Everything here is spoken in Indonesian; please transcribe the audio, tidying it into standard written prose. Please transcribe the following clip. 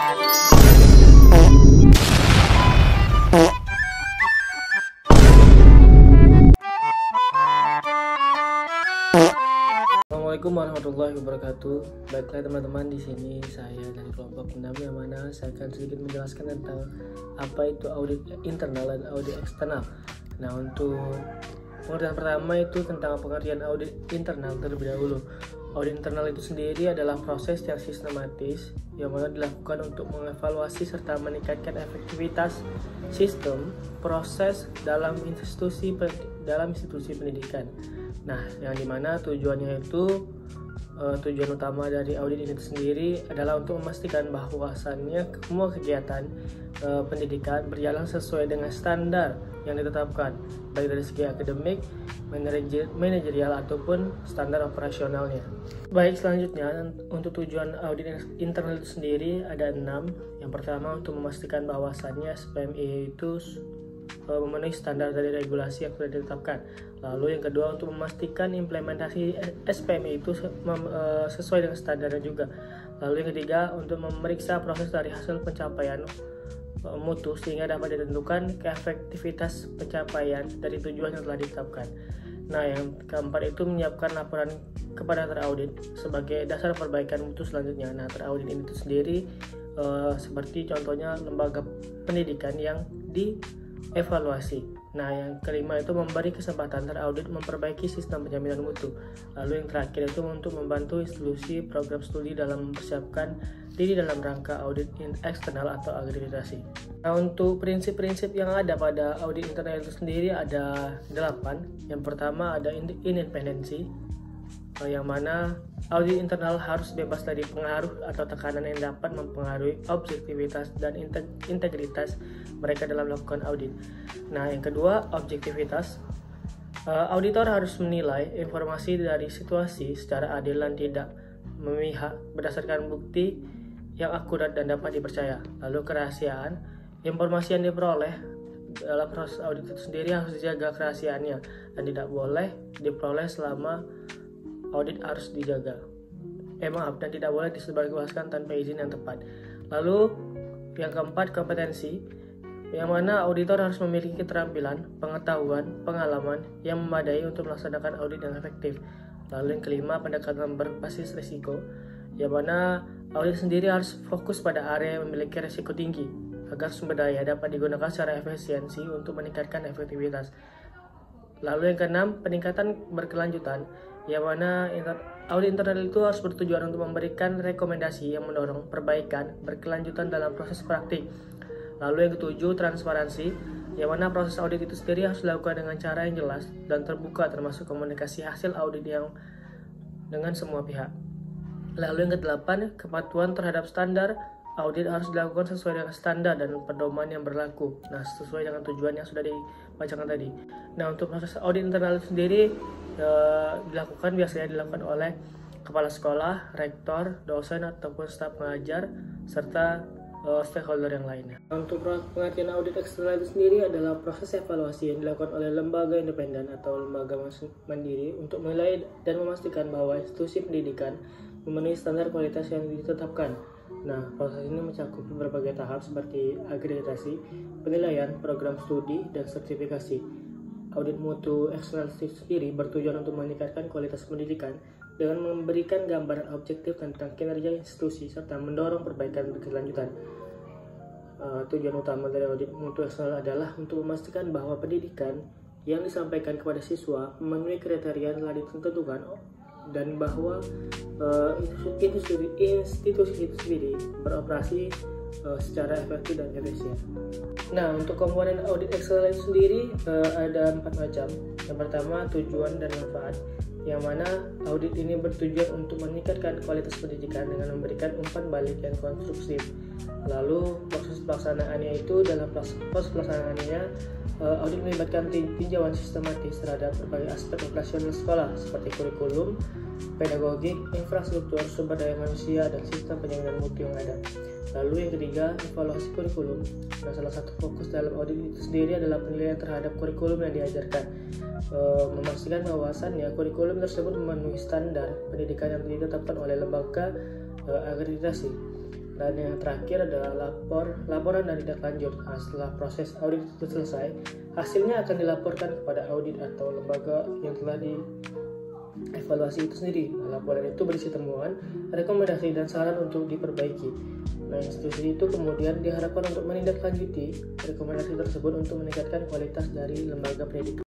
Assalamualaikum warahmatullahi wabarakatuh. Baiklah teman-teman, di sini saya dari kelompok 6 yang mana saya akan sedikit menjelaskan tentang apa itu audit internal dan audit eksternal. Nah, untuk pengertian pertama itu tentang pengertian audit internal terlebih dahulu. Audit internal itu sendiri adalah proses yang sistematis yang mana dilakukan untuk mengevaluasi serta meningkatkan efektivitas sistem proses dalam institusi pendidikan. Nah, yang dimana tujuannya itu tujuan utama dari audit ini sendiri adalah untuk memastikan bahwasannya semua kegiatan pendidikan berjalan sesuai dengan standar yang ditetapkan, baik dari segi akademik, manajerial ataupun standar operasionalnya. Baik, selanjutnya untuk tujuan audit internal itu sendiri ada 6. Yang pertama untuk memastikan bahwasannya SPMI itu memenuhi standar dari regulasi yang sudah ditetapkan. Lalu yang kedua untuk memastikan implementasi SPMI itu sesuai dengan standarnya juga. Lalu yang ketiga untuk memeriksa proses dari hasil pencapaian mutu sehingga dapat ditentukan keefektivitas pencapaian dari tujuan yang telah ditetapkan. Nah, yang keempat itu menyiapkan laporan kepada teraudit sebagai dasar perbaikan mutu selanjutnya. Nah, teraudit ini sendiri seperti contohnya lembaga pendidikan yang dievaluasi. Nah, yang kelima itu memberi kesempatan teraudit memperbaiki sistem penjaminan mutu. Lalu yang terakhir itu untuk membantu institusi program studi dalam mempersiapkan diri dalam rangka audit eksternal atau akreditasi. Nah, untuk prinsip-prinsip yang ada pada audit internal itu sendiri ada 8. Yang pertama ada independensi, yang mana audit internal harus bebas dari pengaruh atau tekanan yang dapat mempengaruhi objektivitas dan integritas mereka dalam melakukan audit. Nah, yang kedua, objektivitas. Auditor harus menilai informasi dari situasi secara adil dan tidak memihak berdasarkan bukti yang akurat dan dapat dipercaya. Lalu kerahasiaan, informasi yang diperoleh dalam proses audit itu sendiri harus dijaga kerahasiaannya dan tidak boleh diperoleh selama audit harus dijaga. Dan tidak boleh disebarluaskan tanpa izin yang tepat. Lalu yang keempat, kompetensi, yang mana auditor harus memiliki keterampilan, pengetahuan, pengalaman yang memadai untuk melaksanakan audit yang efektif. Lalu yang kelima, pendekatan berbasis risiko, yang mana audit sendiri harus fokus pada area yang memiliki risiko tinggi agar sumber daya dapat digunakan secara efisiensi untuk meningkatkan efektivitas. Lalu yang keenam, peningkatan berkelanjutan, yang mana audit internal itu harus bertujuan untuk memberikan rekomendasi yang mendorong perbaikan berkelanjutan dalam proses praktik. Lalu yang ketujuh, transparansi, yang mana proses audit itu sendiri harus dilakukan dengan cara yang jelas dan terbuka, termasuk komunikasi hasil audit yang dengan semua pihak. Lalu yang kedelapan, kepatuhan terhadap standar audit harus dilakukan sesuai dengan standar dan pedoman yang berlaku. Nah, sesuai dengan tujuan yang sudah dibacakan tadi. Nah, untuk proses audit internal itu sendiri biasanya dilakukan oleh kepala sekolah, rektor, dosen ataupun staf pengajar serta stakeholder yang lainnya. Untuk pengertian audit eksternal itu sendiri adalah proses evaluasi yang dilakukan oleh lembaga independen atau lembaga mandiri untuk menilai dan memastikan bahwa institusi pendidikan memenuhi standar kualitas yang ditetapkan. Nah, proses ini mencakup berbagai tahap seperti akreditasi, penilaian, program studi, dan sertifikasi. Audit mutu eksternal sendiri bertujuan untuk meningkatkan kualitas pendidikan dengan memberikan gambaran objektif tentang kinerja institusi serta mendorong perbaikan berkelanjutan. Tujuan utama dari audit mutu eksternal adalah untuk memastikan bahwa pendidikan yang disampaikan kepada siswa memenuhi kriteria yang telah ditentukan dan bahwa institusi itu sendiri beroperasi secara efektif dan efisien. Nah, untuk komponen audit eksternal itu sendiri ada 4 macam. Yang pertama, tujuan dan manfaat, yang mana audit ini bertujuan untuk meningkatkan kualitas pendidikan dengan memberikan umpan balik yang konstruktif. Lalu proses pelaksanaannya itu dalam proses pelaksanaannya audit melibatkan tinjauan sistematis terhadap berbagai aspek operasional sekolah seperti kurikulum, pedagogik, infrastruktur, sumber daya manusia, dan sistem penjaminan mutu yang ada. Lalu yang ketiga, evaluasi kurikulum. Nah, salah satu fokus dalam audit itu sendiri adalah penilaian terhadap kurikulum yang diajarkan, memastikan bahwasannya kurikulum tersebut memenuhi standar pendidikan yang ditetapkan oleh lembaga akreditasi. Dan yang terakhir adalah laporan dan tindak lanjut. Setelah proses audit itu selesai, hasilnya akan dilaporkan kepada audit atau lembaga yang telah dievaluasi itu sendiri. Laporan itu berisi temuan, rekomendasi, dan saran untuk diperbaiki. Institusi itu kemudian diharapkan untuk menindaklanjuti rekomendasi tersebut untuk meningkatkan kualitas dari lembaga pendidikan.